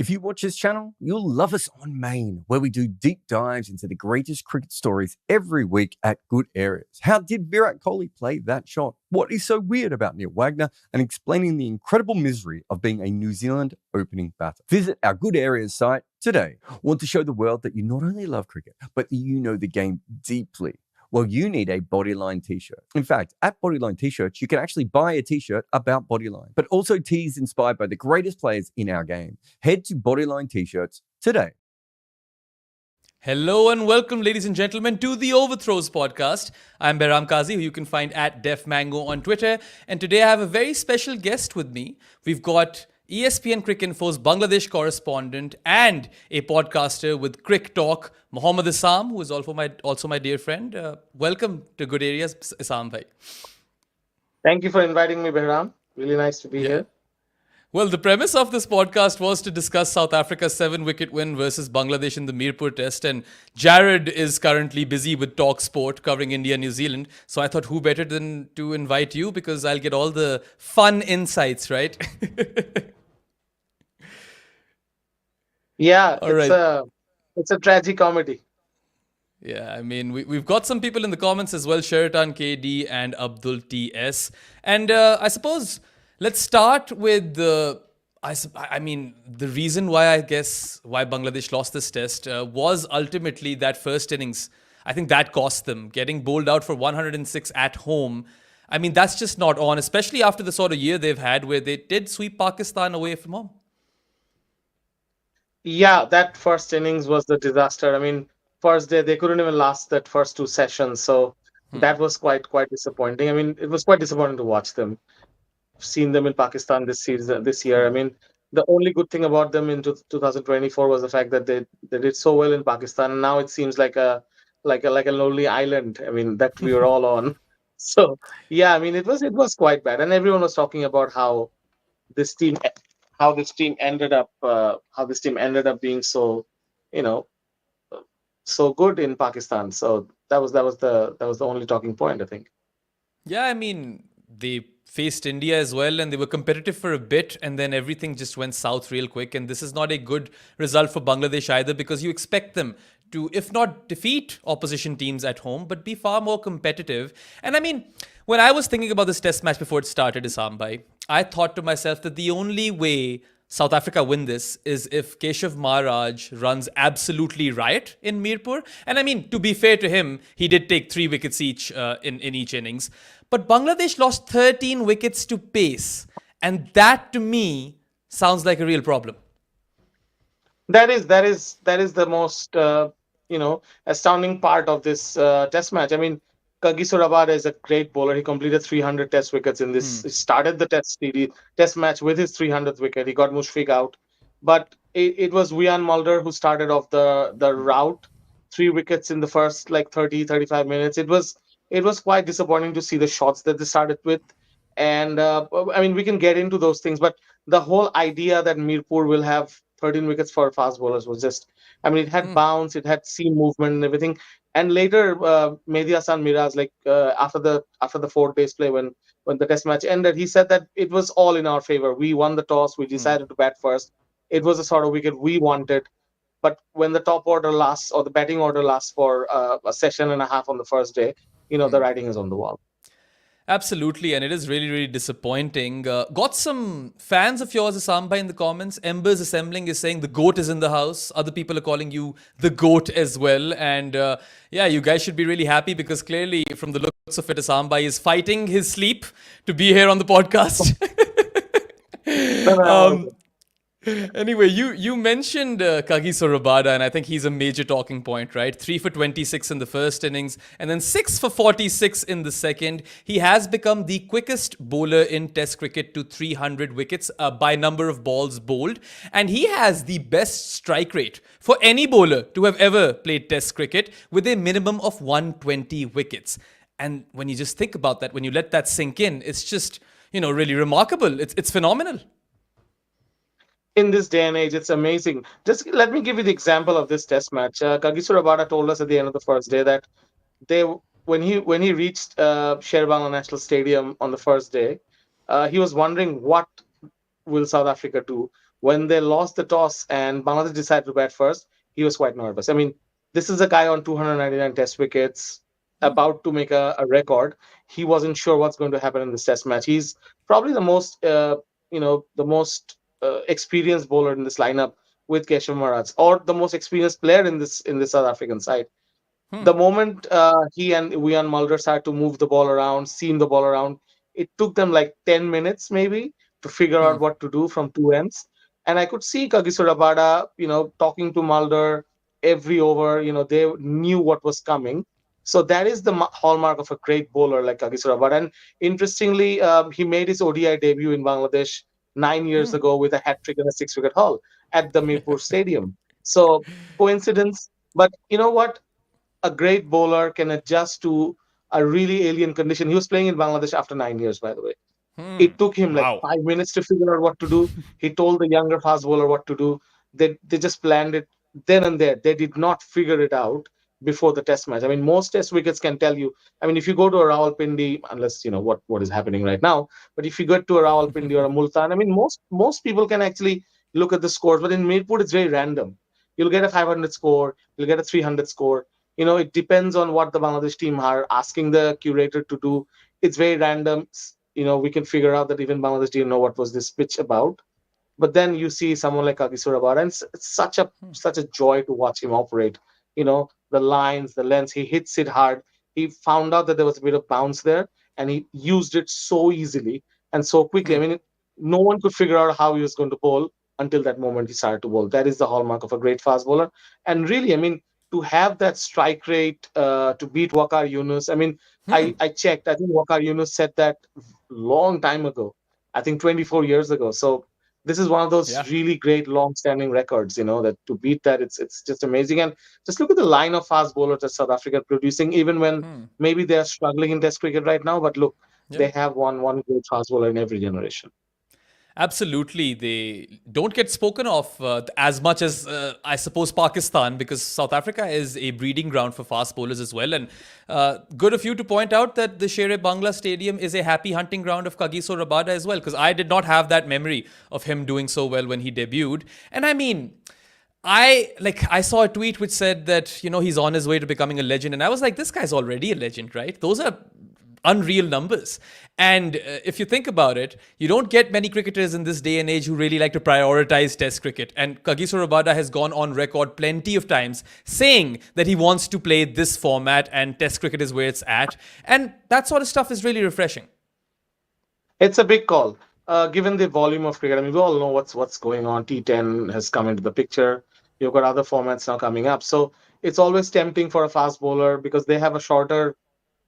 If you watch this channel, you'll love us on Main, where we do deep dives into the greatest cricket stories every week at Good Areas. How did Virat Kohli play that shot? What is so weird about Neil Wagner? And explaining the incredible misery of being a New Zealand opening batter. Visit our Good Areas site today. Want to show the world that you not only love cricket, but that you know the game deeply? Well, you need a Bodyline t-shirt. In fact, at Bodyline t-shirts, you can actually buy a t-shirt about Bodyline, but also tees inspired by the greatest players in our game. Head to Bodyline t-shirts today. Hello and welcome, ladies and gentlemen, to the Overthrows podcast. I'm Behram Qazi, who you can find at DefMango on Twitter. And today I have a very special guest with me. We've got ESPN Cricinfo's Bangladesh correspondent and a podcaster with Crick Talk, Mohammad Isam, who is also my dear friend. Welcome to Good Areas, Isam bhai. Thank you for inviting me, Behram. Really nice to be here. Well, the premise of this podcast was to discuss South Africa's 7-wicket win versus Bangladesh in the Mirpur test. And Jared is currently busy with Talk Sport covering India, New Zealand. So I thought who better than to invite you, because I'll get all the fun insights, right? Yeah, it's a tragic comedy. Yeah, I mean, we've got some people in the comments as well, Sheratan KD and Abdul TS. And I suppose let's start with the reason why Bangladesh lost this test was ultimately that first innings. I think that cost them. Getting bowled out for 106 at home. I mean, that's just not on, especially after the sort of year they've had where they did sweep Pakistan away from home. Yeah, that first innings was the disaster. I mean, first day they couldn't even last that first two sessions, so that was quite disappointing. I mean, it was quite disappointing to watch them. I've seen them in Pakistan this year. I mean, the only good thing about them in 2024 was the fact that they did so well in Pakistan, and now it seems like a lonely island. I mean, that we were all on. So yeah, I mean, it was quite bad, and everyone was talking about this team how this team ended up being so, so good in Pakistan. So that was the only talking point, I think. Yeah, I mean, they faced India as well and they were competitive for a bit, and then everything just went south real quick. And this is not a good result for Bangladesh either, because you expect them to, if not defeat opposition teams at home, but be far more competitive. And I mean, when I was thinking about this test match before it started, Isam bhai, I thought to myself that the only way South Africa win this is if Keshav Maharaj runs absolutely riot in Mirpur. And I mean, to be fair to him, he did take 3 wickets each in each innings. But Bangladesh lost 13 wickets to pace. And that, to me, sounds like a real problem. That is the most astounding part of this test match. I mean, Qazi Rabada is a great bowler. He completed 300 test wickets in this. He started the test match with his 300th wicket. He got Mushfiq out. But it was Wian Mulder who started off the rout. 3 wickets in the first 35 minutes. It was quite disappointing to see the shots that they started with. And I mean, we can get into those things, but the whole idea that Mirpur will have 13 wickets for fast bowlers was just, I mean, it had bounce, it had seam movement and everything. And later, Mehdi Hasan Miraz, after the 4 days play, when the test match ended, he said that it was all in our favor. We won the toss. We decided to bat first. It was a sort of wicket we wanted. But when the top order lasts, or the batting order lasts for a session and a half on the first day, the writing is on the wall. Absolutely, and it is really, really disappointing. Got some fans of yours, Isam bhai, in the comments. Embers Assembling is saying the GOAT is in the house. Other people are calling you the GOAT as well. And yeah, you guys should be really happy, because clearly, from the looks of it, Isam bhai is fighting his sleep to be here on the podcast. Anyway, you mentioned Qazi Rabada, and I think he's a major talking point, right? 3 for 26 in the first innings, and then 6 for 46 in the second. He has become the quickest bowler in Test cricket to 300 wickets by number of balls bowled, and he has the best strike rate for any bowler to have ever played Test cricket, with a minimum of 120 wickets. And when you just think about that, when you let that sink in, it's just, really remarkable. It's phenomenal. In this day and age, it's amazing. Just let me give you the example of this test match. Qazi Rabada told us at the end of the first day that when he reached Sherbangla National Stadium on the first day, he was wondering what will South Africa do. When they lost the toss and Bangladesh decided to bat first, he was quite nervous. I mean, this is a guy on 299 test wickets, about to make a record. He wasn't sure what's going to happen in this test match. He's probably the most, the most experienced bowler in this lineup with Keshav Maharaj, or the most experienced player in this South African side. The moment he and Wian Mulder started to move the ball around, seam the ball around, it took them like 10 minutes maybe to figure out what to do from two ends. And I could see Kagiso Rabada, talking to Mulder every over. They knew what was coming. So that is the hallmark of a great bowler like Kagiso Rabada. And interestingly, he made his ODI debut in Bangladesh 9 years ago with a hat trick and a six-wicket haul at the Mirpur Stadium. So coincidence. But you know what? A great bowler can adjust to a really alien condition. He was playing in Bangladesh after 9 years, by the way. It took him like Wow. 5 minutes to figure out what to do. He told the younger fast bowler what to do. They just planned it then and there. They did not figure it out before the test match. I mean, most test wickets can tell you. I mean, if you go to a Rawalpindi, unless you know what is happening right now, but if you go to a Rawalpindi or a Multan, I mean, most people can actually look at the scores. But in Mirpur, it's very random. You'll get a 500 score. You'll get a 300 score. It depends on what the Bangladesh team are asking the curator to do. It's very random. We can figure out that even Bangladesh didn't know what was this pitch about. But then you see someone like Kagi Surabara, and it's such a joy to watch him operate. The lines, the lengths, he hits it hard. He found out that there was a bit of bounce there, and he used it so easily and so quickly. I mean, no one could figure out how he was going to bowl until that moment he started to bowl. That is the hallmark of a great fast bowler. And really, I mean, to have that strike rate to beat Wakar Yunus. I mean, I checked. I think Wakar Yunus said that long time ago. I think 24 years ago. So this is one of those Yeah. really great long-standing records. That to beat that, it's just amazing. And just look at the line of fast bowlers that South Africa are producing, even when maybe they are struggling in Test cricket right now. But look, Yeah. they have one great fast bowler in every generation. Absolutely. They don't get spoken of as much as, I suppose, Pakistan, because South Africa is a breeding ground for fast bowlers as well. And good of you to point out that the Shere Bangla Stadium is a happy hunting ground of Kagiso Rabada as well, because I did not have that memory of him doing so well when he debuted. And I mean, I saw a tweet which said that he's on his way to becoming a legend, and I was like, this guy's already a legend, right? Those are unreal numbers. And if you think about it, you don't get many cricketers in this day and age who really like to prioritize Test cricket. And Kagiso Rabada has gone on record plenty of times saying that he wants to play this format and Test cricket is where it's at. And that sort of stuff is really refreshing. It's a big call, given the volume of cricket. I mean, we all know what's going on. T10 has come into the picture. You've got other formats now coming up, so it's always tempting for a fast bowler because they have a shorter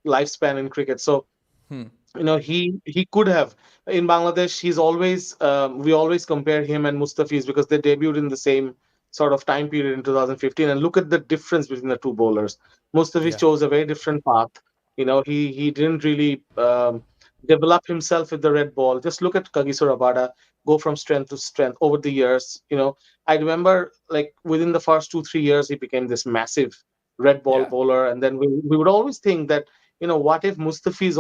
lifespan in cricket. So he could have in Bangladesh. He's always we always compare him and Mustafiz because they debuted in the same sort of time period in 2015. And look at the difference between the two bowlers. Mustafiz Yeah. chose a very different path. He didn't really develop himself with the red ball. Just look at Kagiso Rabada go from strength to strength over the years. I remember like within the first 2-3 years he became this massive red ball Yeah. bowler, and then we would always think that what if Mustafiz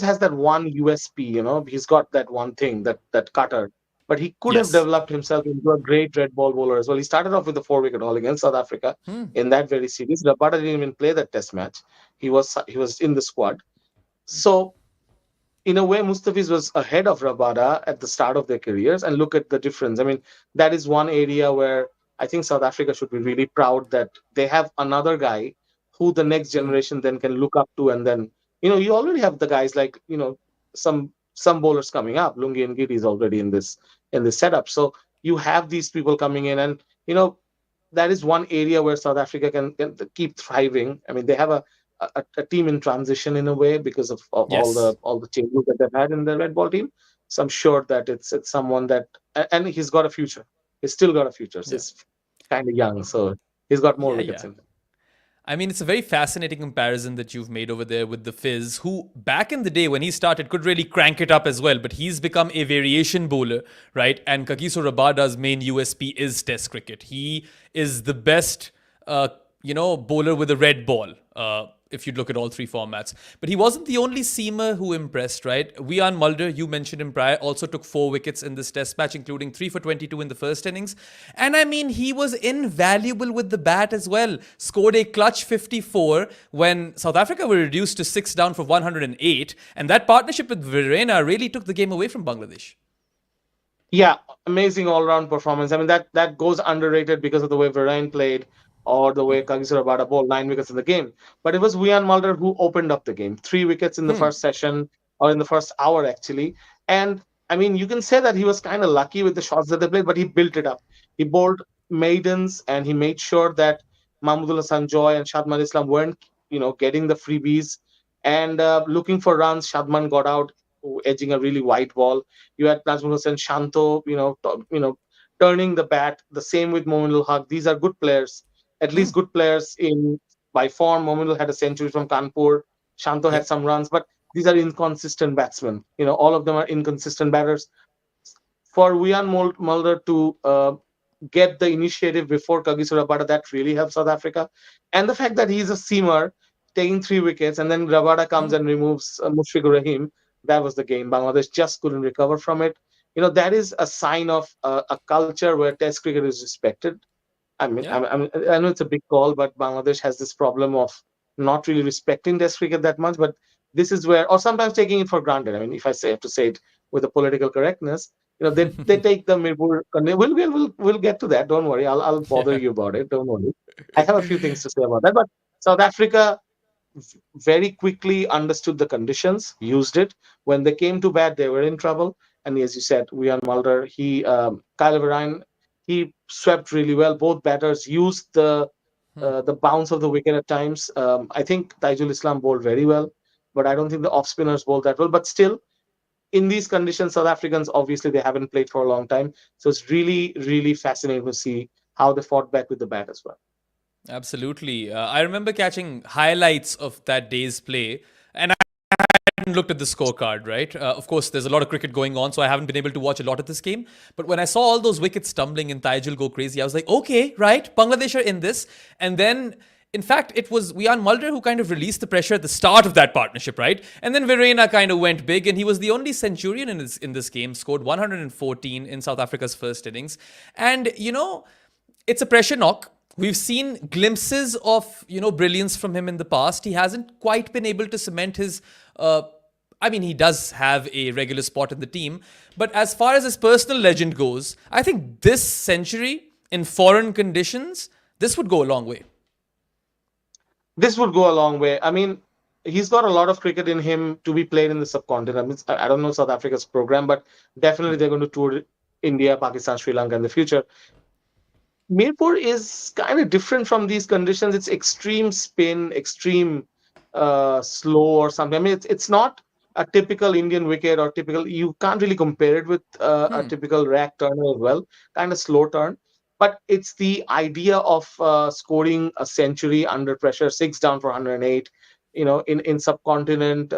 has that one USP, he's got that one thing, that cutter. But he could have Yes. developed himself into a great red ball bowler as well. He started off with a 4-wicket haul against South Africa in that very series. Rabada didn't even play that test match. He was in the squad. So in a way, Mustafiz was ahead of Rabada at the start of their careers, and look at the difference. I mean, that is one area where I think South Africa should be really proud that they have another guy who the next generation then can look up to, and then you already have the guys like some bowlers coming up. Lungi and Giri is already in this setup, so you have these people coming in, and that is one area where South Africa can keep thriving. I mean, they have a team in transition in a way because of all Yes. the changes that they've had in the red ball team. So I'm sure that it's someone that and he's got a future. He's still got a future. So Yeah. he's kind of young, so he's got more Yeah. wickets Yeah. in him. I mean, it's a very fascinating comparison that you've made over there with the Fizz, who back in the day when he started could really crank it up as well, but he's become a variation bowler, right? And Kagiso Rabada's main USP is Test cricket. He is the best, bowler with a red ball. if you'd look at all three formats. But he wasn't the only seamer who impressed, right? Wian Mulder, you mentioned him prior, also took 4 wickets in this test match, including 3 for 22 in the first innings. And I mean, he was invaluable with the bat as well. Scored a clutch 54 when South Africa were reduced to 6 down for 108. And that partnership with Verreynne really took the game away from Bangladesh. Yeah, amazing all-round performance. I mean, that goes underrated because of the way Verreynne played or the way Qazi Rabada bowled 9 wickets in the game. But it was Wian Mulder who opened up the game. 3 wickets in the first session or in the first hour, actually. And I mean, you can say that he was kind of lucky with the shots that they played, but he built it up. He bowled maidens and he made sure that Mahmudul Hassan Joy and Shadman Islam weren't, getting the freebies. And looking for runs, Shadman got out, edging a really wide ball. You had Nazmul Hussain Shanto, turning the bat. The same with Mominul Haq. These are good players, at least good players in by form. Mominul had a century from Kanpur. Shanto had Yep. some runs, but these are inconsistent batsmen. All of them are inconsistent batters. For Wian Mulder to get the initiative before Kagiso Rabada, that really helps South Africa. And the fact that he's a seamer taking 3 wickets and then Rabada comes and removes Mushfiqur Rahim, that was the game. Bangladesh just couldn't recover from it. That is a sign of a culture where Test cricket is respected. I mean, Yeah. I know it's a big call, but Bangladesh has this problem of not really respecting Test cricket that much. But this is where, or sometimes taking it for granted. I mean, if have to say it with a political correctness, they take the Mirpur. We'll get to that. Don't worry. I'll bother Yeah. you about it. Don't worry. I have a few things to say about that. But South Africa very quickly understood the conditions, used it. When they came to bat, they were in trouble. And as you said, Wian Mulder, Kyle Verreynne, he swept really well. Both batters used the bounce of the wicket at times. I think Taijul Islam bowled very well, but I don't think the off spinners bowled that well. But still, in these conditions, South Africans obviously they haven't played for a long time, so it's really, really fascinating to see how they fought back with the bat as well. Absolutely. I remember catching highlights of that day's play, and I hadn't looked at the scorecard, right? Of course, there's a lot of cricket going on, so I haven't been able to watch a lot of this game. But when I saw all those wickets tumbling and Taijul go crazy, I was like, okay, right, Bangladesh are in this. And then, in fact, it was Wian Mulder who kind of released the pressure at the start of that partnership, right? And then Verreynne kind of went big, and he was the only centurion in this game, scored 114 in South Africa's first innings. And, it's a pressure knock. We've seen glimpses of, brilliance from him in the past. He hasn't quite been able to cement his. He does have a regular spot in the team. But as far as his personal legend goes, I think this century in foreign conditions, this would go a long way. This would go a long way. I mean, he's got a lot of cricket in him to be played in the subcontinent. I don't know South Africa's program, but definitely they're going to tour India, Pakistan, Sri Lanka in the future. Mirpur is kind of different from these conditions. It's extreme spin, extreme slow or something. I mean, it's not a typical Indian wicket or typical. You can't really compare it with a typical rack turner as well. Kind of slow turn, but it's the idea of scoring a century under pressure, 6 down for 108. In subcontinent,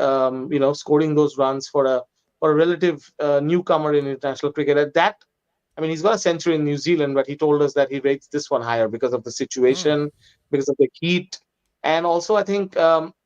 scoring those runs for a relative newcomer in international cricket. At that, I mean, he's got a century in New Zealand, but he told us that he rates this one higher because of the situation, because of the heat, and also I think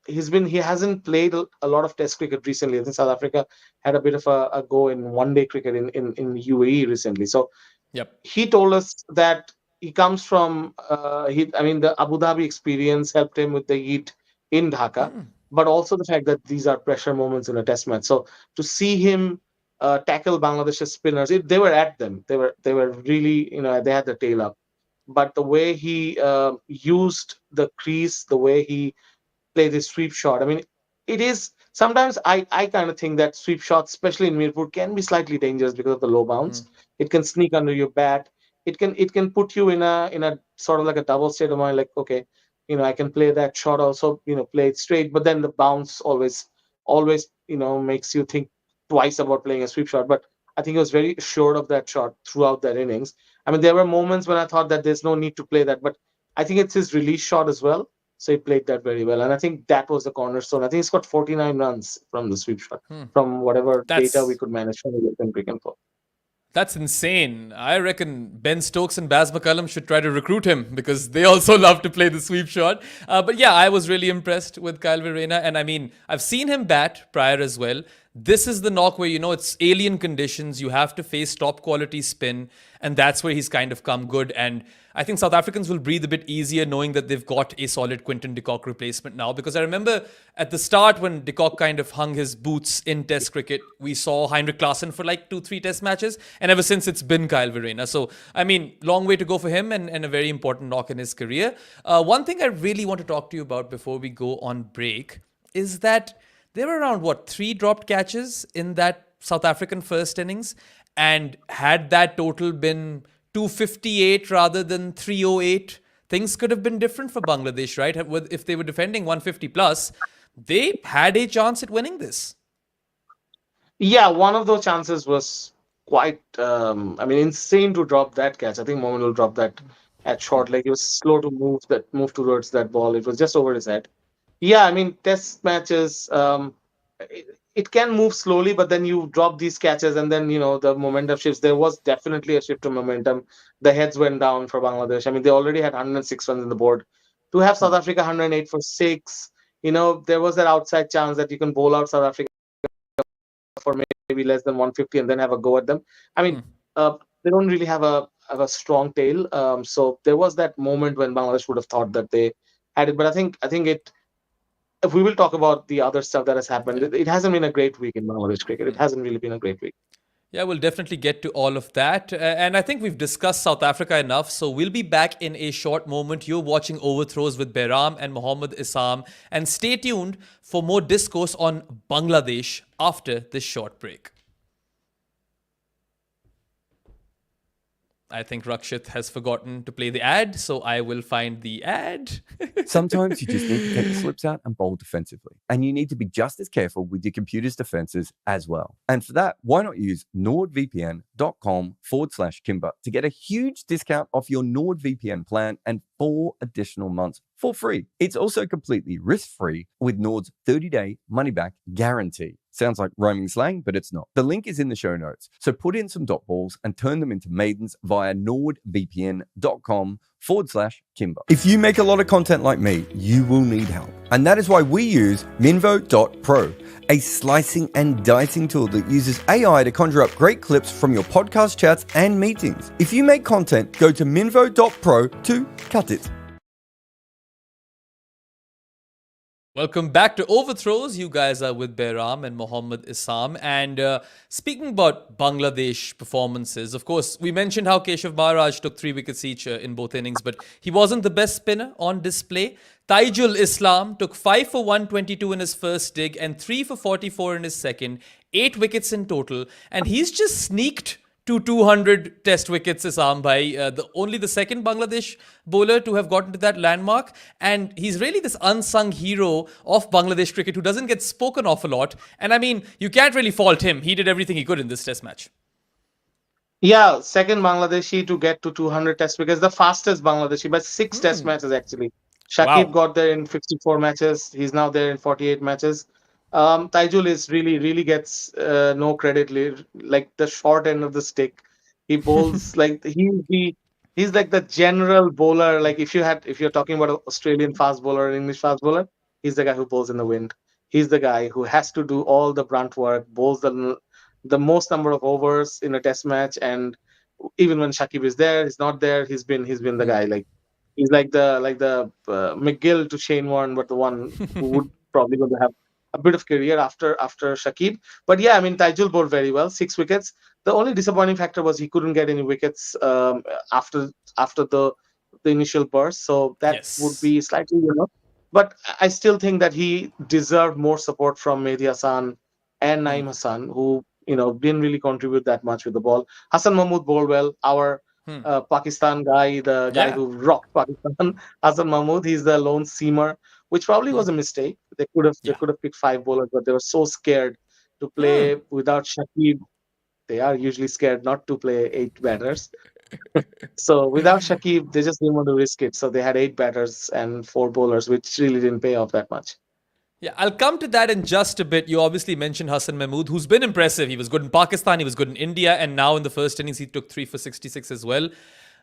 he hasn't played a lot of Test cricket recently. I think South Africa had a bit of a go in one-day cricket in UAE recently. So Yep. he told us that he comes from the Abu Dhabi experience helped him with the heat in Dhaka, but also the fact that these are pressure moments in a Test match. So to see him tackle Bangladesh's spinners. They were at them. They were really, they had the tail up. But the way he used the crease, the way he played his sweep shot. I mean, it is sometimes I kind of think that sweep shots, especially in Mirpur, can be slightly dangerous because of the low bounce. It can sneak under your bat. It can put you in a sort of like a double state of mind, like okay, I can play that shot also, play it straight, but then the bounce always makes you think twice about playing a sweep shot. But I think he was very assured of that shot throughout that innings. I mean, there were moments when I thought that there's no need to play that, but I think it's his release shot as well. So he played that very well. And I think that was the cornerstone. I think he's got 49 runs from the sweep shot, from whatever data we That's could manage from the European Cricket Info. That's insane. I reckon Ben Stokes and Baz McCullum should try to recruit him because they also love to play the sweep shot. But yeah, I was really impressed with Kyle Verreynne. And I mean, I've seen him bat prior as well. This is the knock where, it's alien conditions. You have to face top quality spin. And that's where he's kind of come good. And I think South Africans will breathe a bit easier knowing that they've got a solid Quinton de Kock replacement now. Because I remember at the start when de Kock kind of hung his boots in Test cricket, we saw Heinrich Klaassen for like 2-3 Test matches. And ever since, it's been Kyle Verreynne. So, I mean, long way to go for him and a very important knock in his career. One thing I really want to talk to you about before we go on break is that there were around, 3 dropped catches in that South African first innings. And had that total been 258 rather than 308, things could have been different for Bangladesh, right? If they were defending 150 plus, they had a chance at winning this. Yeah, one of those chances was quite, insane to drop that catch. I think Mohammad will drop that at short leg. He was slow to move towards that ball. It was just over his head. Yeah, I mean, test matches, it can move slowly, but then you drop these catches and then, the momentum shifts. There was definitely a shift of momentum. The heads went down for Bangladesh. I mean, they already had 106 runs in the board. To have South Africa 108 for 6, there was that outside chance that you can bowl out South Africa for maybe less than 150 and then have a go at them. I mean, they don't really have a strong tail. So there was that moment when Bangladesh would have thought that they had it. But I think it. If we will talk about the other stuff that has happened, it hasn't been a great week in Bangladesh cricket. It hasn't really been a great week. Yeah, we'll definitely get to all of that. And I think we've discussed South Africa enough. So we'll be back in a short moment. You're watching Overthrows with Behram and Mohammad Isam. And stay tuned for more discourse on Bangladesh after this short break. I think Rakshit has forgotten to play the ad, so I will find the ad. Sometimes you just need to take the slips out and bowl defensively. And you need to be just as careful with your computer's defenses as well. And for that, why not use nordvpn.com/Kimber to get a huge discount off your NordVPN plan and 4 additional months for free. It's also completely risk-free with Nord's 30-day money-back guarantee. Sounds like roaming slang, but it's not. The link is in the show notes. So put in some dot balls and turn them into maidens via nordvpn.com/Kimber. If you make a lot of content like me, you will need help. And that is why we use Minvo.pro, a slicing and dicing tool that uses AI to conjure up great clips from your podcast chats and meetings. If you make content, go to Minvo.pro to cut it. Welcome back to Overthrows. You guys are with Behram and Mohammad Isam. And speaking about Bangladesh performances, of course, we mentioned how Keshav Maharaj took 3 wickets each in both innings, but he wasn't the best spinner on display. Taijul Islam took 5 for 122 in his first dig and 3 for 44 in his second, 8 wickets in total. And he's just sneaked to 200 test wickets, Isam bhai. Only the second Bangladesh bowler to have gotten to that landmark. And he's really this unsung hero of Bangladesh cricket who doesn't get spoken of a lot. And I mean, you can't really fault him. He did everything he could in this test match. Yeah, second Bangladeshi to get to 200 test wickets, the fastest Bangladeshi by 6 test matches actually. Shakib got there in 54 matches. He's now there in 48 matches. Taijul is really gets no credit, like the short end of the stick. He bowls like he's like the general bowler. Like if you're talking about an Australian fast bowler or English fast bowler, he's the guy who bowls in the wind. He's the guy who has to do all the brunt work, bowls the most number of overs in a test match, and even when Shakib is there, he's not there. He's been the guy. Like he's like the McGill to Shane Warne, but the one who would probably going to have a bit of career after Shakib. But yeah, I mean, Taijul bowled very well, 6 wickets. The only disappointing factor was he couldn't get any wickets after the initial burst. So that would be slightly, But I still think that he deserved more support from Mehdi Hassan and Naeem Hassan, who didn't really contribute that much with the ball. Hassan Mahmood bowled well. Our Pakistan guy, the guy who rocked Pakistan, Hassan Mahmood, he's the lone seamer, which probably was a mistake. They could have picked 5 bowlers, but they were so scared to play without Shakib. They are usually scared not to play 8 batters. So without Shakib, they just didn't want to risk it. So they had 8 batters and 4 bowlers, which really didn't pay off that much. Yeah, I'll come to that in just a bit. You obviously mentioned Hassan Mahmood, who's been impressive. He was good in Pakistan, he was good in India, and now in the first innings, he took 3 for 66 as well.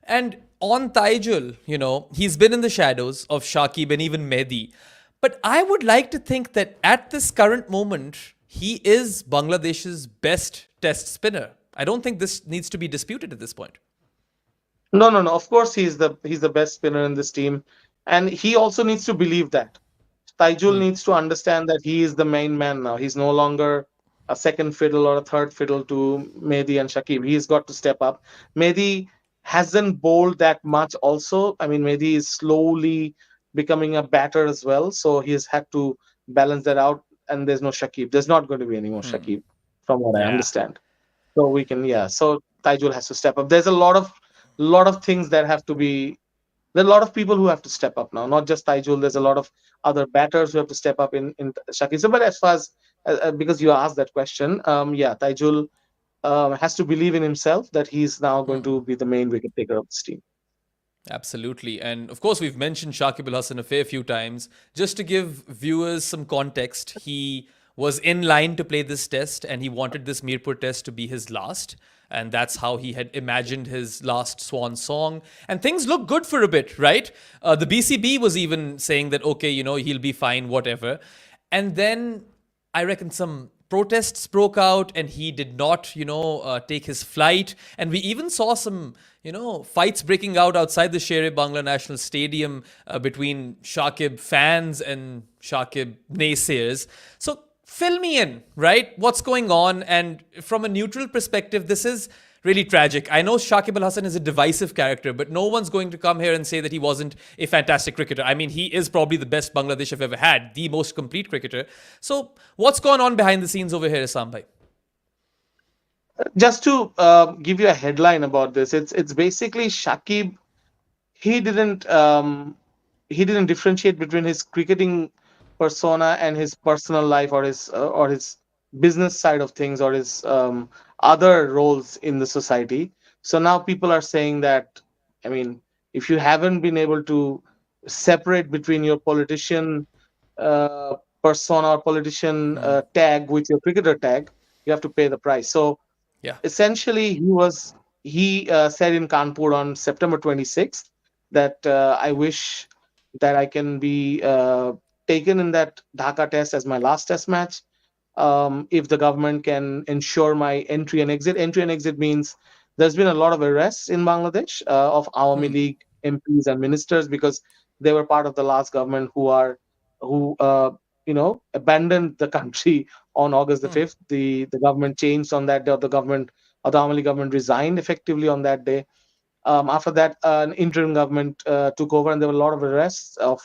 And on Taijul, he's been in the shadows of Shakib and even Mehdi. But I would like to think that at this current moment, he is Bangladesh's best test spinner. I don't think this needs to be disputed at this point. No, no, no. Of course, he's the best spinner in this team, and he also needs to believe that. Taijul needs to understand that he is the main man now. He's no longer a second fiddle or a third fiddle to Mehdi and Shakib. He's got to step up. Mehdi hasn't bowled that much. Also, I mean, Mehdi is slowly becoming a batter as well, so he's had to balance that out. And there's no Shakib. There's not going to be any more Shakib, from what I Yeah. understand. So we can, yeah. So Taijul has to step up. There's a lot of things that have to be. There are a lot of people who have to step up now, not just Taijul. There's a lot of other batters who have to step up in Shakib. So, but as far as because you asked that question, yeah, Taijul has to believe in himself that he's now going to be the main wicket taker of this team. Absolutely. And of course, we've mentioned Shakib Al Hasan a fair few times. Just to give viewers some context, he was in line to play this test and he wanted this Mirpur test to be his last. And that's how he had imagined his last swan song. And things look good for a bit, right? The BCB was even saying that, okay, he'll be fine, whatever. And then I reckon some protests broke out and he did not, take his flight. And we even saw some, fights breaking out outside the Sher-e-Bangla National Stadium between Shakib fans and Shakib naysayers. So fill me in, right? What's going on? And from a neutral perspective, this is really tragic. I know Shakib Al Hasan is a divisive character, but no one's going to come here and say that he wasn't a fantastic cricketer. I mean, he is probably the best Bangladesh have ever had, the most complete cricketer. So what's going on behind the scenes over here, Isam bhai? Just to give you a headline about this, it's basically Shakib. He didn't um, he didn't differentiate between his cricketing persona and his personal life or his business side of things or his other roles in the society. So now people are saying that, I mean, if you haven't been able to separate between your politician uh, persona or politician tag with your cricketer tag, you have to pay the price. So Yeah. essentially he said in Kanpur on September 26th that I wish that I can be taken in that Dhaka test as my last test match, if the government can ensure my entry and exit. Entry and exit means there's been a lot of arrests in Bangladesh of Awami League MPs and ministers because they were part of the last government who abandoned the country on August the 5th. The government changed on that day, or the Awami League government resigned effectively on that day. After that, an interim government took over, and there were a lot of arrests of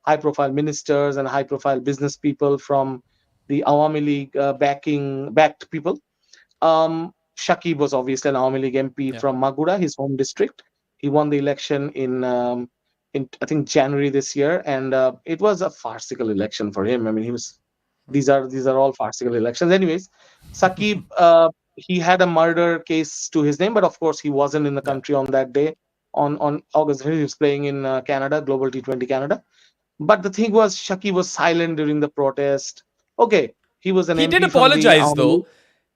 high-profile ministers and high-profile business people from the Awami League backed people. Shakib was obviously an Awami League MP Yeah. from Magura, his home district. He won the election in I think January this year, and it was a farcical election for him. I mean, he was these are all farcical elections. Anyways, Shakib, he had a murder case to his name, but of course he wasn't in the Yeah. country on that day. On August, he was playing in Canada, Global T20 Canada. But the thing was, Shaki was silent during the protest. Okay, he was an He did MP from the apologize, Awami League. though.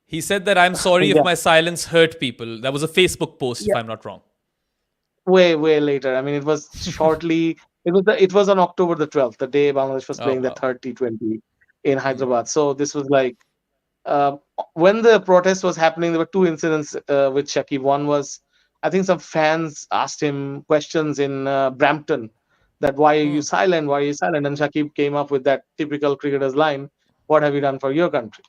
He said that I'm sorry if Yeah, my silence hurt people. That was a Facebook post, if yeah. I'm not wrong. Way later. I mean, it was shortly. It was on October the 12th, the day Bangladesh was Oh, playing the wow. third T20 in Hyderabad. So this was like uh, when the protest was happening. There were two incidents with Shakib. One was, I think, some fans asked him questions in Brampton that why are you silent? Why are you silent? And Shakib came up with that typical cricketer's line, "What have you done for your country?"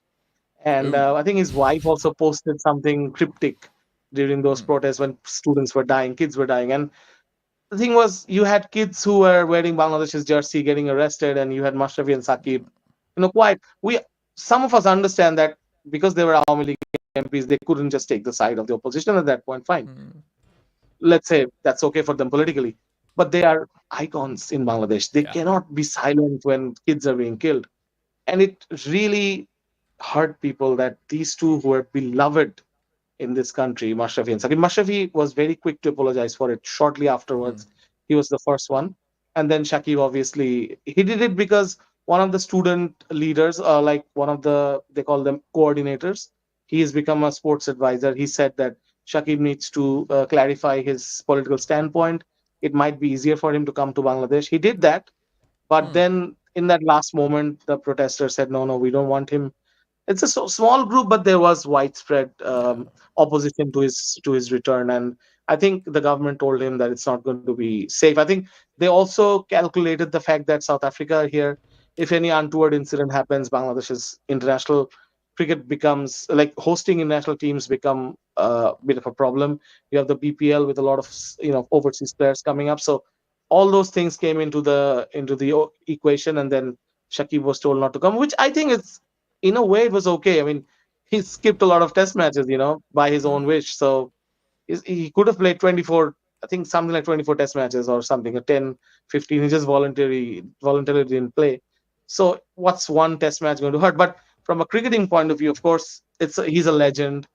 And Ooh. I think his wife also posted something cryptic during those protests when students were dying, kids were dying. And the thing was, you had kids who were wearing Bangladesh's jersey getting arrested, and you had Mashrafi and Saqib. Quite we some of us understand that because they were Awami League MPs, they couldn't just take the side of the opposition at that point. Fine, let's say that's okay for them politically, but they are icons in Bangladesh. They Yeah. cannot be silent when kids are being killed, and it really hurt people that these two who were beloved in this country, Mashrafi and Saqib. Mashrafi was very quick to apologize for it shortly afterwards. He was the first one. And then Shakib, obviously, he did it because one of the student leaders, like one of the, they call them coordinators. He has become a sports advisor. He said that Shakib needs to clarify his political standpoint. It might be easier for him to come to Bangladesh. He did that, but then in that last moment, the protesters said, no, no, we don't want him. It's a small group, but there was widespread Yeah. opposition to his return, and I think the government told him that it's not going to be safe. I think they also calculated the fact that South Africa here, if any untoward incident happens, Bangladesh's international cricket becomes like hosting international teams become a bit of a problem. You have the BPL with a lot of overseas players coming up, so all those things came into the equation, and then Shakib was told not to come, which I think is, in a way, it was okay. I mean, he skipped a lot of test matches, by his own wish. So he could have played 24, I think something like 24 test matches or something, a 10, 15. He just voluntarily didn't play. So what's one test match going to hurt? But from a cricketing point of view, of course, he's a legend.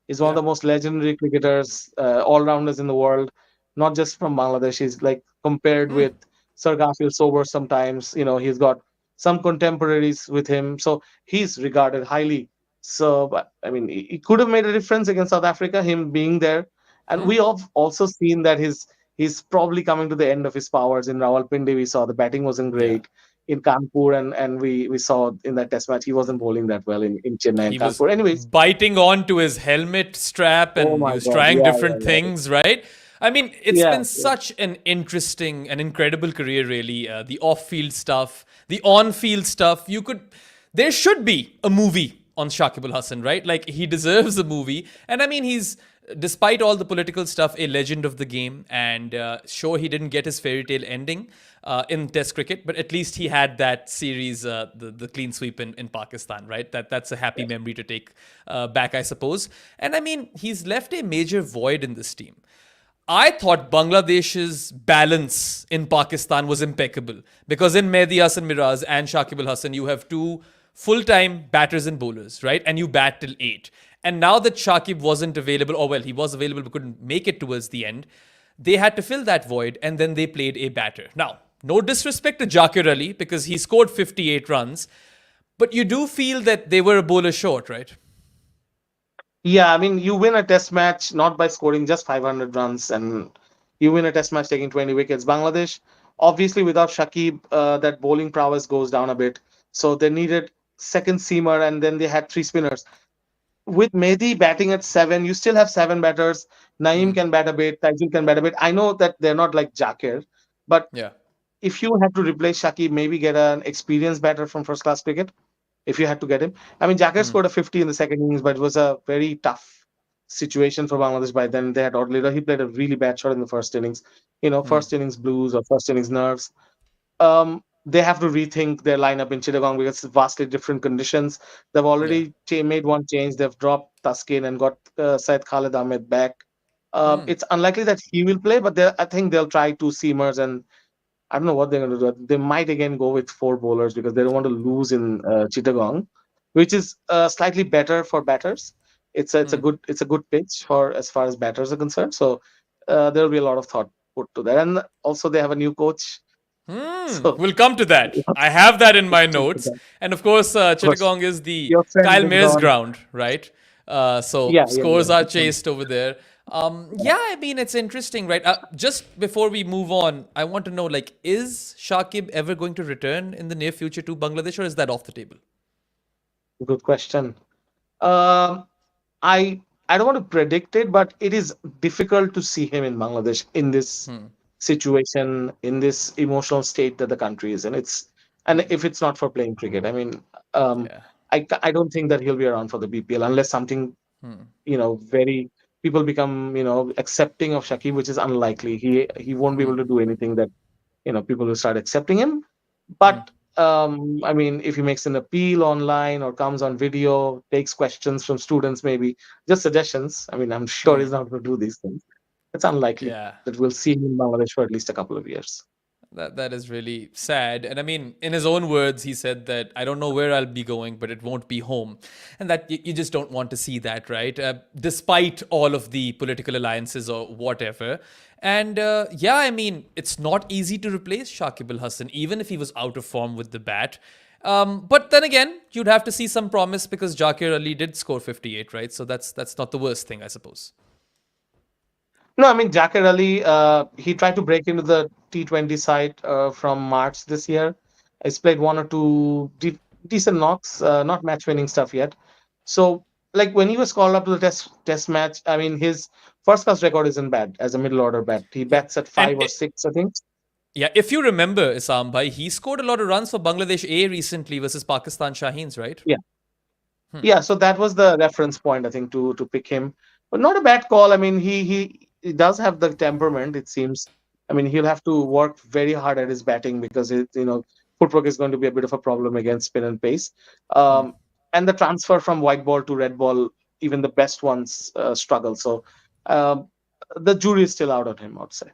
He's one of Yeah. the most legendary cricketers, all rounders in the world, not just from Bangladesh. He's like compared with Sir Garfield Sobers sometimes. He's got some contemporaries with him. So he's regarded highly. So, but I mean, he could have made a difference against South Africa, him being there. And we have also seen that he's probably coming to the end of his powers. In Rawalpindi, we saw the batting wasn't Yeah. great. In Kanpur, and we saw in that test match, he wasn't bowling that well in Chennai and He was Kanpur. Anyways, biting on to his helmet strap oh and he my was God. trying Yeah, different yeah, yeah. things, right? I mean, it's Yeah, been yeah. such an interesting and incredible career, really. The off field stuff, the on field stuff. There should be a movie on Shakib Al Hasan, right? Like, he deserves a movie. And I mean, he's, despite all the political stuff, a legend of the game. And sure, he didn't get his fairy tale ending in Test cricket, but at least he had that series, the clean sweep in Pakistan, right? That's a happy memory to take back, I suppose. And I mean, he's left a major void in this team. I thought Bangladesh's balance in Pakistan was impeccable because in Mehdi Hasan Miraz and Shakib Al Hasan, you have two full time batters and bowlers, right? And you bat till 8. And now that Shakib wasn't available, or well, he was available but couldn't make it towards the end, they had to fill that void and then they played a batter. Now, no disrespect to Jakir Ali because he scored 58 runs, but you do feel that they were a bowler short, right? Yeah, I mean, you win a test match not by scoring just 500 runs, and you win a test match taking 20 wickets. Bangladesh, obviously, without Shakib, that bowling prowess goes down a bit. So they needed second seamer, and then they had three spinners. With Mehdi batting at 7, you still have 7 batters. Naeem can bat a bit, Taijul can bat a bit. I know that they're not like Jakir, but Yeah. if you had to replace Shakib, maybe get an experienced batter from first class cricket if you had to get him. I mean, Jakar scored a 50 in the second innings, but it was a very tough situation for Bangladesh by then. They had odd leader. He played a really bad shot in the first innings. First innings blues or first innings nerves. They have to rethink their lineup in Chittagong because it's vastly different conditions. They've Yeah. already made one change. They've dropped Taskin and got Said Khalid Ahmed back. It's unlikely that he will play, but I think they'll try two seamers, and I don't know what they're going to do. They might again go with four bowlers because they don't want to lose in Chittagong, which is slightly better for batters. It's a good pitch for as far as batters are concerned. So there will be a lot of thought put to that, and also they have a new coach. So We'll come to that. I have that in my of notes. And of course, course, Chittagong is the your friend Kyle is Mayer's gone. ground, right? So Yeah, yeah, scores are yeah. chased over there. Yeah, I mean, it's interesting, right? Just before we move on, I want to know, like, is Shakib ever going to return in the near future to Bangladesh, or is that off the table? Good question. Um, I don't want to predict it, but it is difficult to see him in Bangladesh in this situation, in this emotional state that the country is in. And if it's not for playing cricket, I mean, um, Yeah. I don't think that he'll be around for the BPL unless something, very people become, accepting of Shakib, which is unlikely. He won't be able to do anything that, people will start accepting him. But I mean, if he makes an appeal online or comes on video, takes questions from students, maybe just suggestions. I mean, I'm sure he's not going to do these things. It's unlikely Yeah. that we'll see him in Bangladesh for at least a couple of years. That is really sad. And I mean, in his own words, he said that I don't know where I'll be going, but it won't be home, and that you just don't want to see that, right? Despite all of the political alliances or whatever. And yeah, I mean, it's not easy to replace Shakib Al Hasan, even if he was out of form with the bat. But then again, you'd have to see some promise because Jakir Ali did score 58, right? So that's not the worst thing, I suppose. No, I mean Jakir Ali. He tried to break into the T20 side from March this year. He's played one or two decent knocks, not match-winning stuff yet. So, like when he was called up to the test match, I mean his first class record isn't bad as a middle order bat. He Yeah. bats at And 5 or 6, I think. yeah, if you remember, Isam bhai, he scored a lot of runs for Bangladesh A recently versus Pakistan Shaheens, right? Yeah, yeah. So that was the reference point, I think, to pick him. But not a bad call. I mean, he does have the temperament. It seems. I mean, he'll have to work very hard at his batting because footwork is going to be a bit of a problem against spin and pace. Um, and the transfer from white ball to red ball, even the best ones struggle. So um, the jury is still out on him, I would say.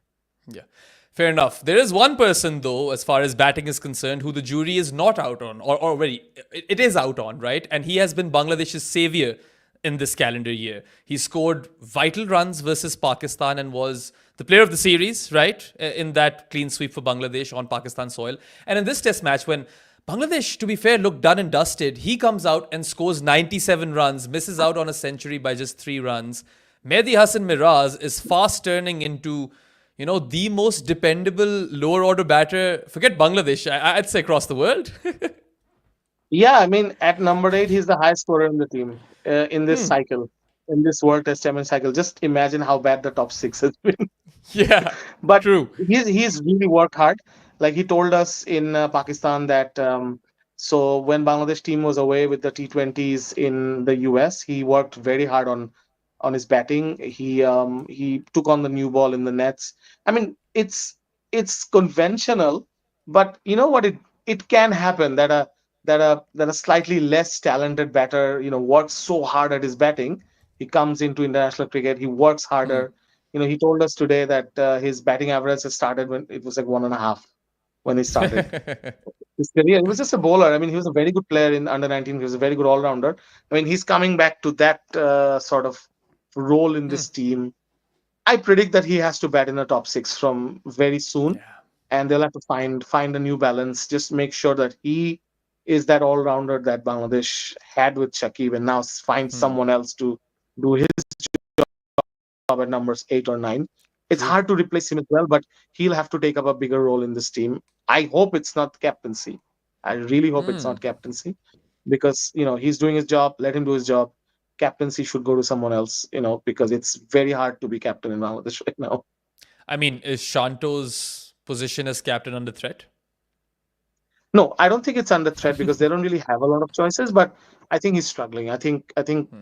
Yeah. Fair enough. There is one person, though, as far as batting is concerned, who the jury is not out on, or very, it is out on, right? And he has been Bangladesh's savior in this calendar year. He scored vital runs versus Pakistan and was the player of the series, right? In that clean sweep for Bangladesh on Pakistan soil. And in this test match, when Bangladesh, to be fair, looked done and dusted, he comes out and scores 97 runs, misses out on a century by just 3 runs. Mehdi Hassan Miraz is fast turning into the most dependable lower order batter. Forget Bangladesh, I'd say across the world. Yeah, I mean, at number 8, he's the highest scorer in the team in this cycle, in this World Test Championship cycle. Just imagine how bad the top 6 has been. Yeah, But true. he's really worked hard. Like he told us in Pakistan that so when Bangladesh team was away with the T20s in the US, he worked very hard on his batting. He took on the new ball in the nets. I mean, it's conventional, but you know what? It can happen that a slightly less talented batter works so hard at his batting. He comes into international cricket. He works harder. He told us today that his batting average has started when it was like 1.5 when he started his career. He was just a bowler. I mean, he was a very good player in under 19. He was a very good all rounder. I mean, he's coming back to that sort of role in this team. I predict that he has to bat in the top 6 from very soon, and they'll have to find a new balance. Just make sure that he is that all rounder that Bangladesh had with Shakib, and now find someone else to do his job at numbers 8 or 9. It's True. hard to replace him as well, but he'll have to take up a bigger role in this team. I hope it's not captaincy. I really hope it's not captaincy because he's doing his job. Let him do his job. Captaincy should go to someone else, because it's very hard to be captain in Bangladesh right now. I mean, is Shanto's position as captain under threat? No, I don't think it's under threat because they don't really have a lot of choices. But I think he's struggling. I think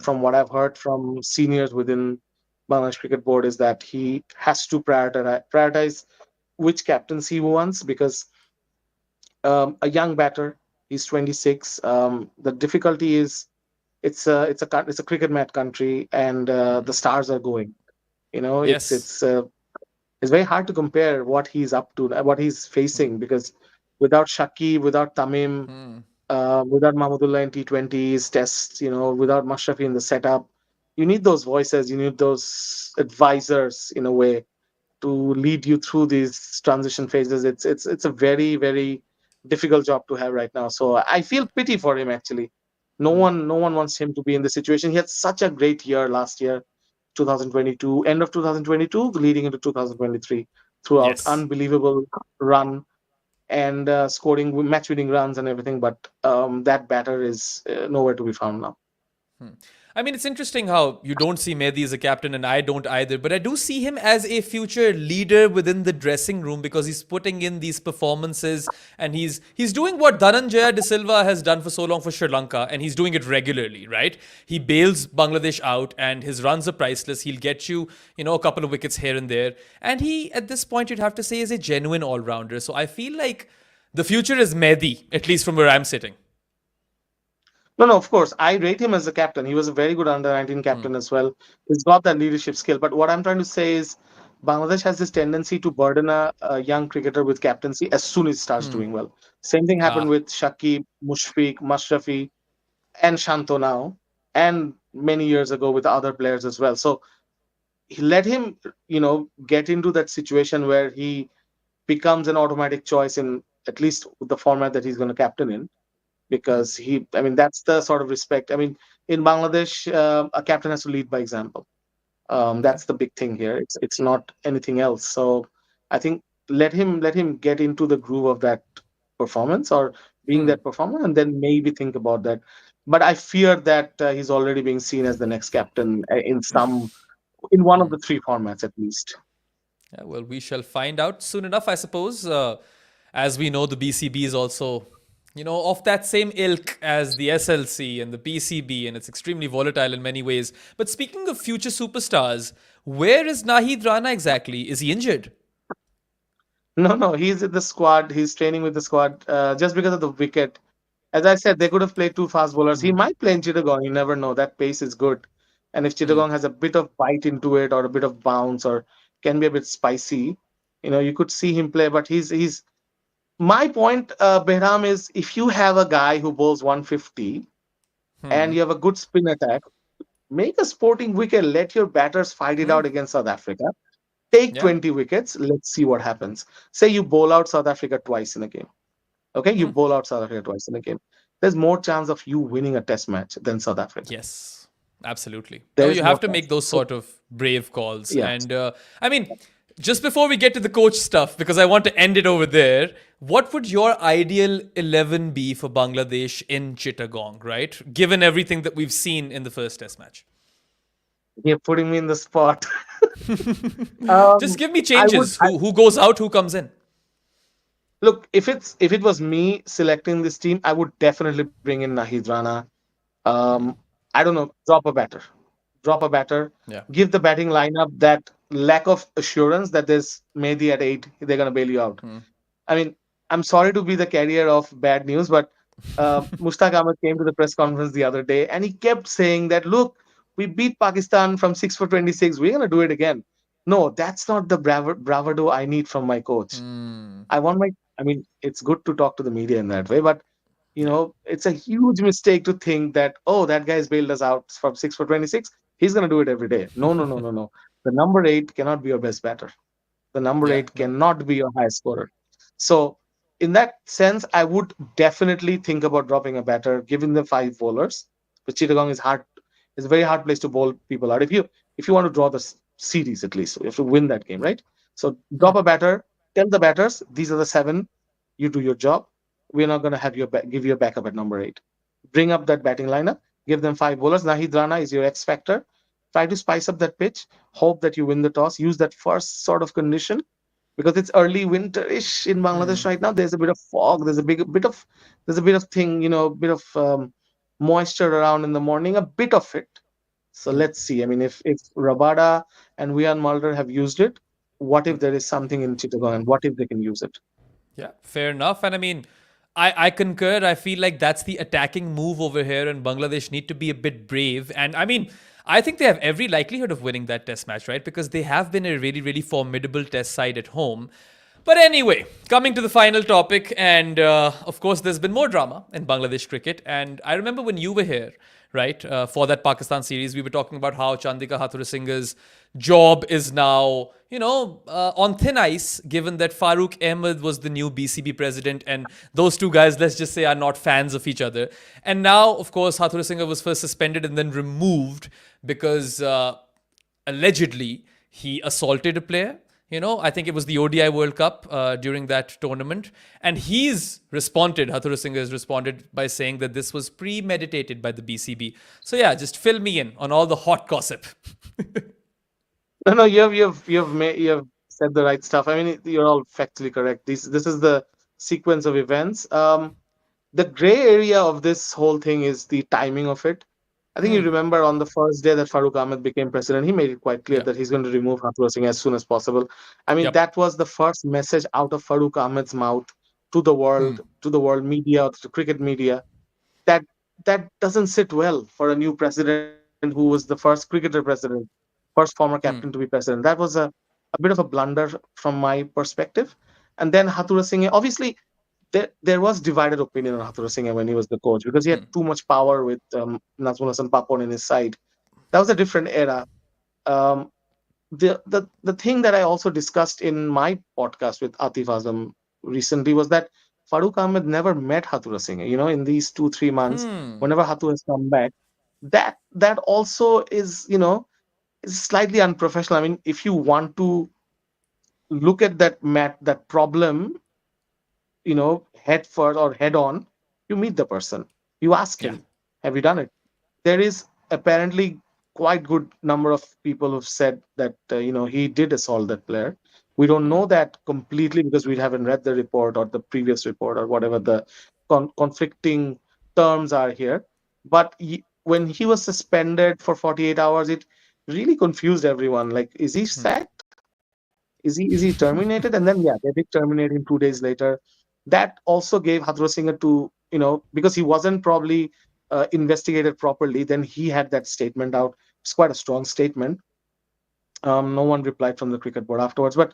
from what I've heard from seniors within Bangladesh Cricket Board is that he has to prioritize which captaincy he wants because a young batter, he's 26. The difficulty is it's a cricket mad country and the stars are going. Yes. It's very hard to compare what he's up to, what he's facing because without Shakib, without Tamim, without Mahmudullah in T20s, tests, without Mashrafi in the setup, you need those voices, you need those advisors in a way to lead you through these transition phases. It's a very very difficult job to have right now. So I feel pity for him actually. No one wants him to be in this situation. He had such a great year last year, 2022, end of 2022, leading into 2023, throughout Yes. unbelievable run and scoring match-winning runs and everything. But that batter is nowhere to be found now. I mean, it's interesting how you don't see Mehdi as a captain, and I don't either. But I do see him as a future leader within the dressing room because he's putting in these performances, and he's doing what Dhananjaya De Silva has done for so long for Sri Lanka, and he's doing it regularly, right? He bails Bangladesh out, and his runs are priceless. He'll get you, a couple of wickets here and there, and he, at this point, you'd have to say, is a genuine all-rounder. So I feel like the future is Mehdi, at least from where I'm sitting. No, no, of course. I rate him as a captain. He was a very good under 19 captain as well. He's got that leadership skill. But what I'm trying to say is Bangladesh has this tendency to burden a young cricketer with captaincy as soon as he starts doing well. Same thing happened Ah. with Shakib, Mushfiq, Mashrafi, and Shanto now, and many years ago with other players as well. So let him, get into that situation where he becomes an automatic choice in at least the format that he's going to captain in, because I mean, that's the sort of respect. I mean, in Bangladesh, a captain has to lead by example. Okay. That's the big thing here. It's not anything else. So I think let him get into the groove of that performance, or being that performer, and then maybe think about that. But I fear that he's already being seen as the next captain in one of the three formats at least. Yeah, well, we shall find out soon enough, I suppose. As we know, the BCB is also, of that same ilk as the SLC and the PCB, and it's extremely volatile in many ways. But speaking of future superstars, where is Nahid Rana exactly? Is he injured? No, no, he's in the squad. He's training with the squad just because of the wicket. As I said, they could have played two fast bowlers. He might play in Chittagong. You never know. That pace is good. And if Chittagong has a bit of bite into it, or a bit of bounce, or can be a bit spicy, you could see him play. But he's my point, Behram, is if you have a guy who bowls 150 and you have a good spin attack, make a sporting wicket. Let your batters fight it out against South Africa. Take Yeah. 20 wickets. Let's see what happens. Say you bowl out South Africa twice in a game. Okay, you bowl out South Africa twice in a game. There's more chance of you winning a test match than South Africa. Yes, absolutely. No, There is you more have to chance. make those So, sort of brave calls. yeah. And I mean, just before we get to the coach stuff, because I want to end it over there, what would your ideal 11 be for Bangladesh in Chittagong, right? Given everything that we've seen in the first test match. You're putting me in the spot. Just um, give me I would changes. Who goes out, who comes in? look, if it was me selecting this team, I would definitely bring in Nahid Rana. Um, I don't know, drop a batter, Yeah. give the batting lineup that lack of assurance that there's Mehdi at 8, they're gonna bail you out. I mean, I'm sorry to be the carrier of bad news, but Mushtaq Ahmed came to the press conference the other day and he kept saying that, look, we beat Pakistan from 6 for 26. We're going to do it again. No, that's not the bravado I need from my coach. I mean, it's good to talk to the media in that way, but Yeah. it's a huge mistake to think that, oh, that guy's bailed us out from 6 for 26. He's going to do it every day. No, no, no, no, no. The number 8 cannot be your best batter. The number Yeah. 8 No. cannot be your highest scorer. So, in that sense, I would definitely think about dropping a batter, giving them 5 bowlers. But Chittagong is hard. It's a very hard place to bowl people out. If you want to draw the series, at least you have to win that game, right? So drop a batter. Tell the batters these are the 7. You do your job. We're not going to have give you a backup at number 8. Bring up that batting lineup. Give them 5 bowlers. Nahid Rana is your X factor. Try to spice up that pitch. Hope that you win the toss. Use that first sort of condition because it's early winterish in Bangladesh right now. There's a bit of fog. There's a bit of thing, a bit of moisture around in the morning, a bit of it. So let's see. I mean, if Rabada and Wian Mulder have used it, what if there is something in Chittagong, and what if they can use it? Yeah, fair enough. And I mean, I concur. I feel like that's the attacking move over here, and Bangladesh need to be a bit brave. And I mean, I think they have every likelihood of winning that test match, right? Because they have been a really, really formidable test side at home. But anyway, coming to the final topic, and of course, there's been more drama in Bangladesh cricket. And I remember when you were here, right, for that Pakistan series, we were talking about how Chandika Hathurusingha's job is now, on thin ice, given that Farooq Ahmed was the new BCB president, and those two guys, let's just say, are not fans of each other. And now, of course, Hathurusingha was first suspended and then removed because allegedly he assaulted a player. I think it was the ODI World Cup during that tournament. And Hathurusingha has responded by saying that this was premeditated by the BCB. So yeah, just fill me in on all the hot gossip. No, no, you have said the right stuff. I mean, you're all factually correct. This is the sequence of events. The gray area of this whole thing is the timing of it. I think you remember on the first day that Farooq Ahmed became president, he made it quite clear Yeah. that he's going to remove Hathur Singh as soon as possible. I mean, Yep. that was the first message out of Farooq Ahmed's mouth to the world media, to the cricket media, that that doesn't sit well for a new president who was the first cricketer president, first former captain to be president. That was a a bit of a blunder from my perspective. And then Hathura Singh, obviously, there was divided opinion on Hathura Singh when he was the coach because he had too much power with Nazmul Hasan Papon in his side. That was a different era. Um, the thing that I also discussed in my podcast with Atif Azam recently was that Farooq Ahmed never met Hathura Singh. In these 2-3 months, whenever Hatu has come back, that also is slightly unprofessional. I mean, if you want to look at that problem, head first or head on, you meet the person, you ask Yeah. him, have you done it? There is apparently quite good number of people who've said that he did assault that player. We don't know that completely because we haven't read the report or the previous report or whatever the conflicting terms are here. But when he was suspended for 48 hours, it really confused everyone. Like, is he sacked? Is he terminated? And then yeah, they did terminate him 2 days later. That also gave Hadra Singh to because he wasn't probably investigated properly. Then he had that statement out. It's quite a strong statement. No one replied from the cricket board afterwards, but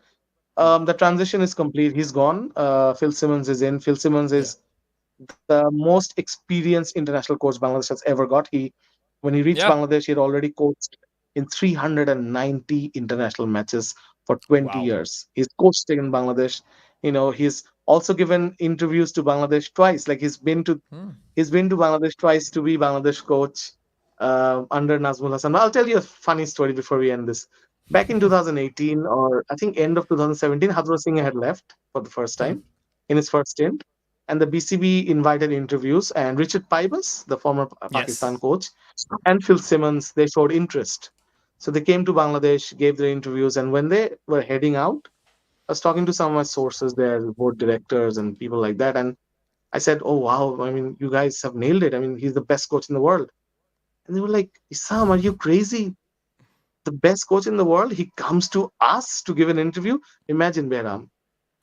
the transition is complete. He's gone. Phil Simmons is in. Phil Simmons Yeah. is the most experienced international coach Bangladesh has ever got. When he reached Yeah. Bangladesh, he had already coached in 390 international matches for 20 Wow. years. He's coached in Bangladesh. He's also given interviews to Bangladesh twice. Like he's been to Bangladesh twice to be Bangladesh coach under Nazmul Hasan. I'll tell you a funny story before we end this. Back in 2018, or I think end of 2017, Hadra Singh had left for the first time in his first stint, and the BCB invited interviews. And Richard Pybus, the former Pakistan Yes. coach, and Phil Simmons, they showed interest. So they came to Bangladesh, gave their interviews, and when they were heading out, I was talking to some of my sources there, board directors and people like that, and I said, "Oh wow! I mean, you guys have nailed it. I mean, he's the best coach in the world." And they were like, "Isam, are you crazy? The best coach in the world? He comes to us to give an interview? Imagine, Behram."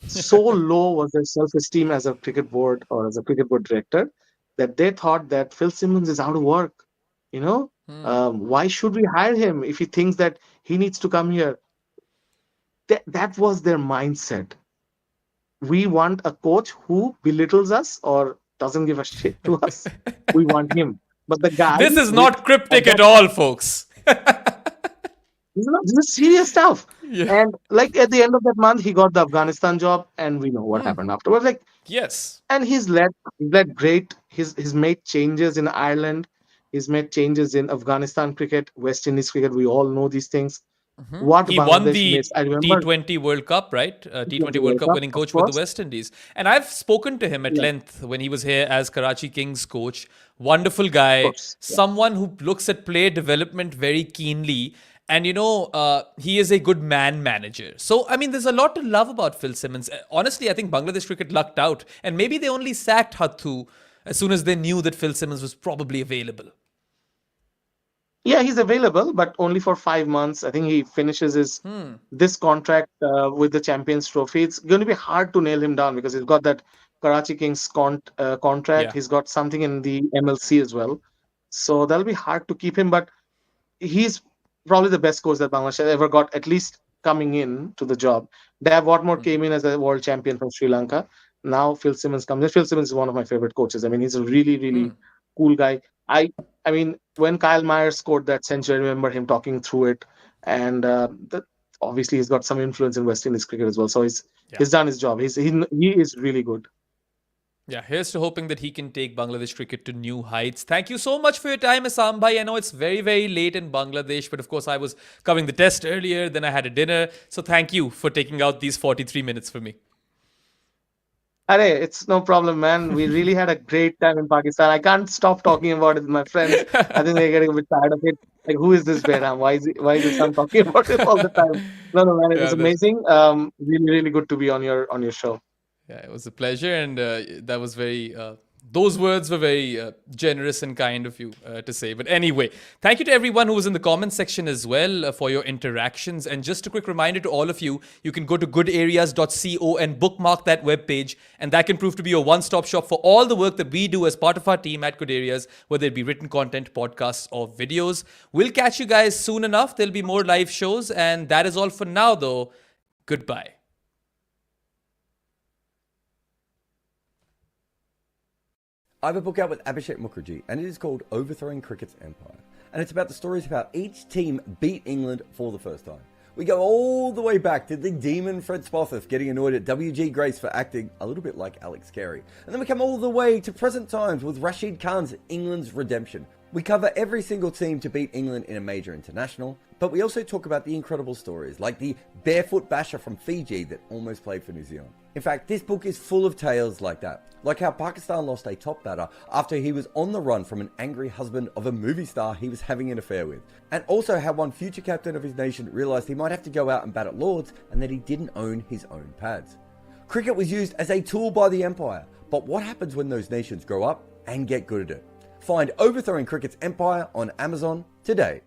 So low was their self-esteem as a cricket board or as a cricket board director that they thought that Phil Simmons is out of work. You know, why should we hire him if he thinks that he needs to come here? That was their mindset. We want a coach who belittles us or doesn't give a shit to us. We want him. But the guy This is with not cryptic that at all, folks. this is serious stuff. Yeah. And like at the end of that month, he got the Afghanistan job, and we know what happened afterwards. Like, Yes. and he's led great. He's made changes in Ireland. He's made changes in Afghanistan cricket, West Indies cricket. We all know these things. What He won Bangladesh the missed, I remember. T20 World Cup, right? T20 T20 World World Cup Cup, winning of coach with the course. West Indies. And I've spoken to him at Yeah, of length when he was here as Karachi Kings coach. Wonderful guy, course. Yeah. someone who looks at player development very keenly. And he is a good man manager. So, I mean, there's a lot to love about Phil Simmons. Honestly, I think Bangladesh cricket lucked out. And maybe they only sacked Hattu as soon as they knew that Phil Simmons was probably available. Yeah, he's available, but only for 5 months. I think he finishes his this contract with the Champions Trophy. It's going to be hard to nail him down because he's got that Karachi Kings contract. Yeah. He's got something in the MLC as well, so that'll be hard to keep him. But he's probably the best coach that Bangladesh has ever got, at least coming in to the job. Dave Watmore came in as a world champion from Sri Lanka. Now Phil Simmons comes in. Phil Simmons is one of my favorite coaches. I mean, he's a really, really cool guy. I mean, when Kyle Myers scored that century, I remember him talking through it, and obviously he's got some influence in West Indies cricket as well. So Yeah. he's done his job. He is really good. Yeah, here's to hoping that he can take Bangladesh cricket to new heights. Thank you so much for your time, Isam bhai. I know it's very, very late in Bangladesh, but of course I was covering the test earlier, then I had a dinner. So thank you for taking out these 43 minutes for me. Arey, it's no problem, man. We really had a great time in Pakistan. I can't stop talking about it with my friends. I think they're getting a bit tired of it. Like, who is this Behram? Why is Sam talking about it all the time? No, man, it was Yeah, amazing. Really, really good to be on your show. yeah, it was a pleasure, and that was very. Those words were very generous and kind of you to say. But anyway, thank you to everyone who was in the comment section as well for your interactions. And just a quick reminder to all of you, you can go to goodareas.co and bookmark that webpage. And that can prove to be your one-stop shop for all the work that we do as part of our team at Good Areas, whether it be written content, podcasts, or videos. We'll catch you guys soon enough. There'll be more live shows. And that is all for now, though. Goodbye. I have a book out with Abhishek Mukherjee, and it is called Overthrowing Cricket's Empire. And it's about the stories of how each team beat England for the first time. We go all the way back to the demon Fred Spofforth getting annoyed at W.G. Grace for acting a little bit like Alex Carey. And then we come all the way to present times with Rashid Khan's England's redemption. We cover every single team to beat England in a major international, but we also talk about the incredible stories, like the barefoot basher from Fiji that almost played for New Zealand. In fact, this book is full of tales like that, like how Pakistan lost a top batter after he was on the run from an angry husband of a movie star he was having an affair with, and also how one future captain of his nation realised he might have to go out and bat at Lords and that he didn't own his own pads. Cricket was used as a tool by the empire, but what happens when those nations grow up and get good at it? Find Overthrowing Cricket's Empire on Amazon today.